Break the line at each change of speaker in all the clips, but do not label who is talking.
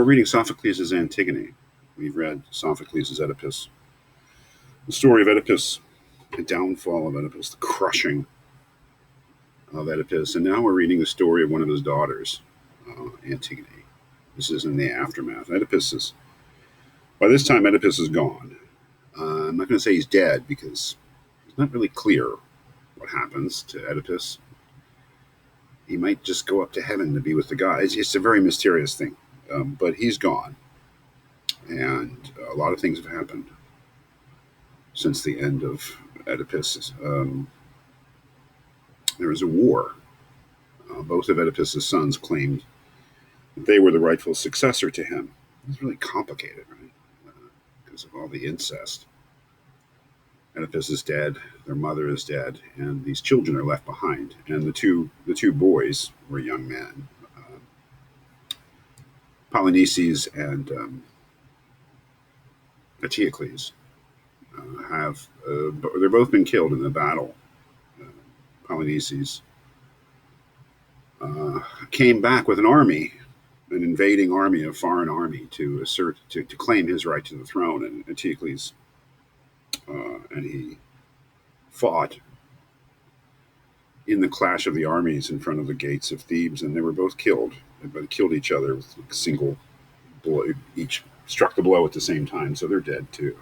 We're reading Sophocles' Antigone. We've read Sophocles' Oedipus. The story of Oedipus, the downfall of Oedipus, the crushing of Oedipus, and now we're reading the story of one of his daughters, Antigone. This is in the aftermath. By this time, Oedipus is gone. I'm not going to say he's dead because it's not really clear what happens to Oedipus. He might just go up to heaven to be with the gods. It's a very mysterious thing. But he's gone. And a lot of things have happened since the end of Oedipus. There was a war. Both of Oedipus's sons claimed that they were the rightful successor to him. It's really complicated, right? Because of all the incest. Oedipus is dead, their mother is dead, and these children are left behind. And the two boys were young men. Polynices and Eteocles they've both been killed in the battle. Polynices came back with an invading army, a foreign army, to claim his right to the throne. And Eteocles and he fought in the clash of the armies in front of the gates of Thebes, and they were both killed. They killed each other with a single blow. Each struck the blow at the same time, so they're dead too.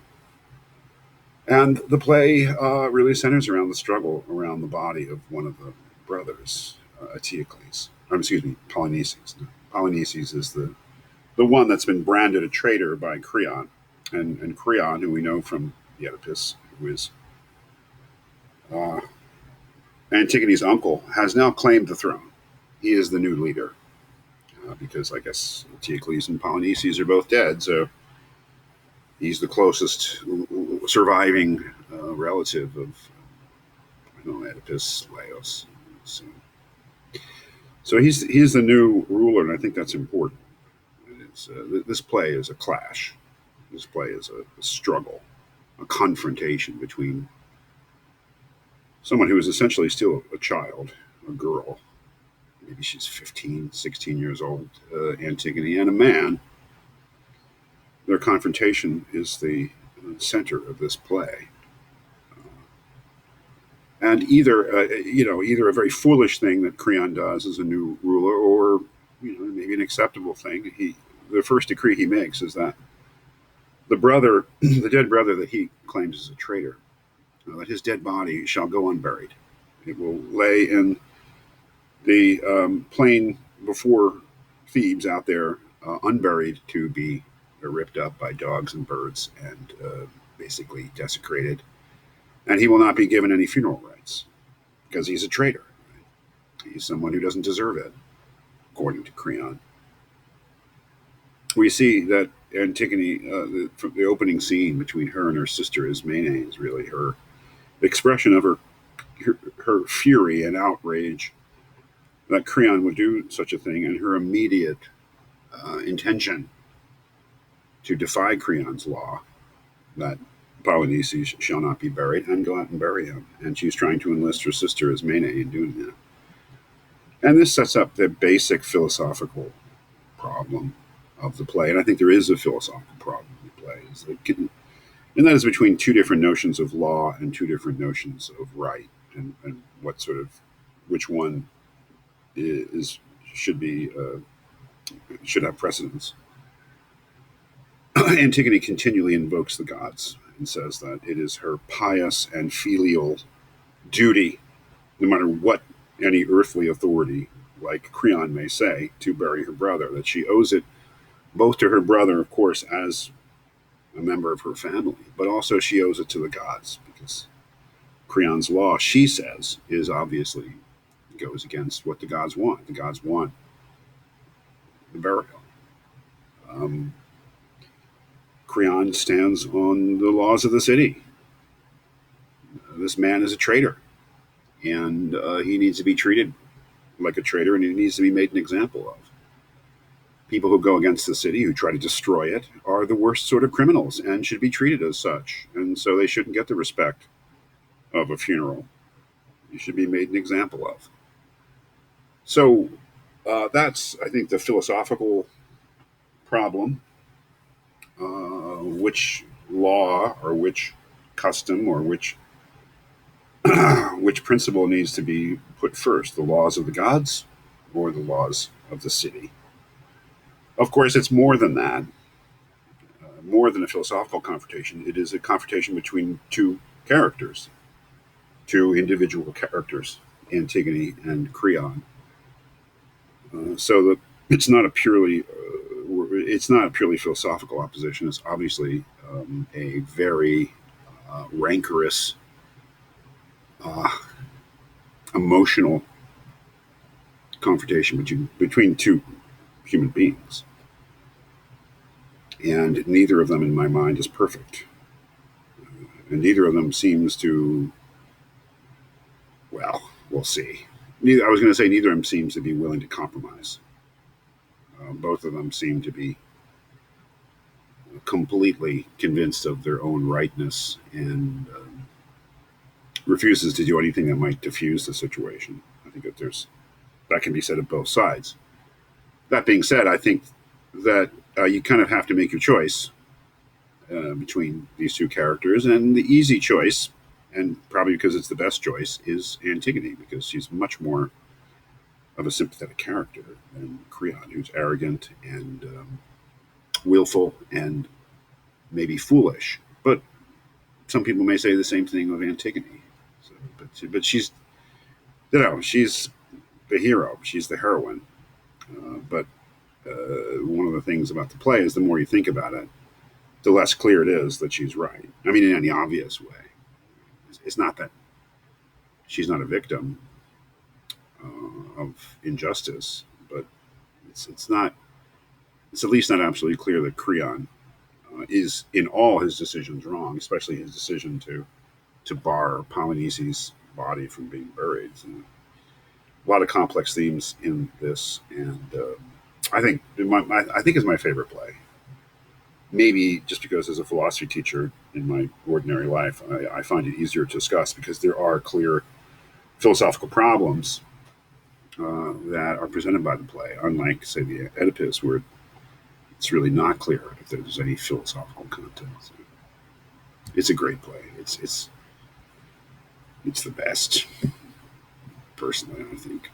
And the play really centers around the struggle around the body of one of the brothers, Eteocles. Polynices. Polynices is the one that's been branded a traitor by Creon. And Creon, who we know from the Oedipus, who is Antigone's uncle, has now claimed the throne. He is the new leader. Because I guess Eteocles and Polynices are both dead, so he's the closest surviving relative of Oedipus, Laos. So he's the new ruler, and I think that's important. This play is a clash. This play is a struggle, a confrontation between someone who is essentially still a child, a girl. Maybe she's 15, 16 years old, Antigone, and a man. Their confrontation is the center of this play. And either a very foolish thing that Creon does as a new ruler, or maybe an acceptable thing. The first decree he makes is that the dead brother that he claims is a traitor, that his dead body shall go unburied. It will lay in the plain before Thebes out there, unburied, to be ripped up by dogs and birds and basically desecrated. And he will not be given any funeral rites because he's a traitor. Right? He's someone who doesn't deserve it, according to Creon. We see that Antigone, from the opening scene between her and her sister Ismene, is really her expression of her fury and outrage that Creon would do such a thing, and her immediate intention to defy Creon's law that Polynices shall not be buried, and go out and bury him. And she's trying to enlist her sister Ismene in doing that. And this sets up the basic philosophical problem of the play. And I think there is a philosophical problem in the play, and that is between two different notions of law and two different notions of right, and which one should have precedence. Antigone continually invokes the gods and says that it is her pious and filial duty, no matter what any earthly authority like Creon may say, to bury her brother, that she owes it both to her brother, of course, as a member of her family, but also she owes it to the gods, because Creon's law, she says, obviously goes against what the gods want. The gods want the burial. Creon stands on the laws of the city. This man is a traitor, and he needs to be treated like a traitor, and he needs to be made an example of. People who go against the city, who try to destroy it, are the worst sort of criminals and should be treated as such. And so they shouldn't get the respect of a funeral. You should be made an example of. So that's, I think, the philosophical problem, which law or which custom or which which principle needs to be put first, the laws of the gods or the laws of the city. Of course, it's more than that, more than a philosophical confrontation. It is a confrontation between two characters, two individual characters, Antigone and Creon. So that it's not a purely philosophical opposition. It's obviously a very rancorous, uh, emotional confrontation between two human beings, and neither of them, in my mind, is perfect, and neither of them seems to. Well, we'll see. I was going to say neither of them seems to be willing to compromise. Both of them seem to be completely convinced of their own rightness and refuses to do anything that might diffuse the situation. I think that can be said of both sides. That being said, I think that you kind of have to make your choice between these two characters, and the easy choice, and probably because it's the best choice, is Antigone, because she's much more of a sympathetic character than Creon, who's arrogant and willful and maybe foolish. But some people may say the same thing of Antigone. So, but she's the hero. She's the heroine. But one of the things about the play is the more you think about it, the less clear it is that she's right. I mean, in any obvious way. It's not that she's not a victim of injustice, but it's not. It's at least not absolutely clear that Creon is in all his decisions wrong, especially his decision to bar Polynesi's body from being buried. So, a lot of complex themes in this, and I think I think is my favorite play. Maybe just because as a philosophy teacher in my ordinary life, I find it easier to discuss because there are clear philosophical problems that are presented by the play, unlike, say, the Oedipus, where it's really not clear if there's any philosophical content. So it's a great play. It's the best, personally, I think.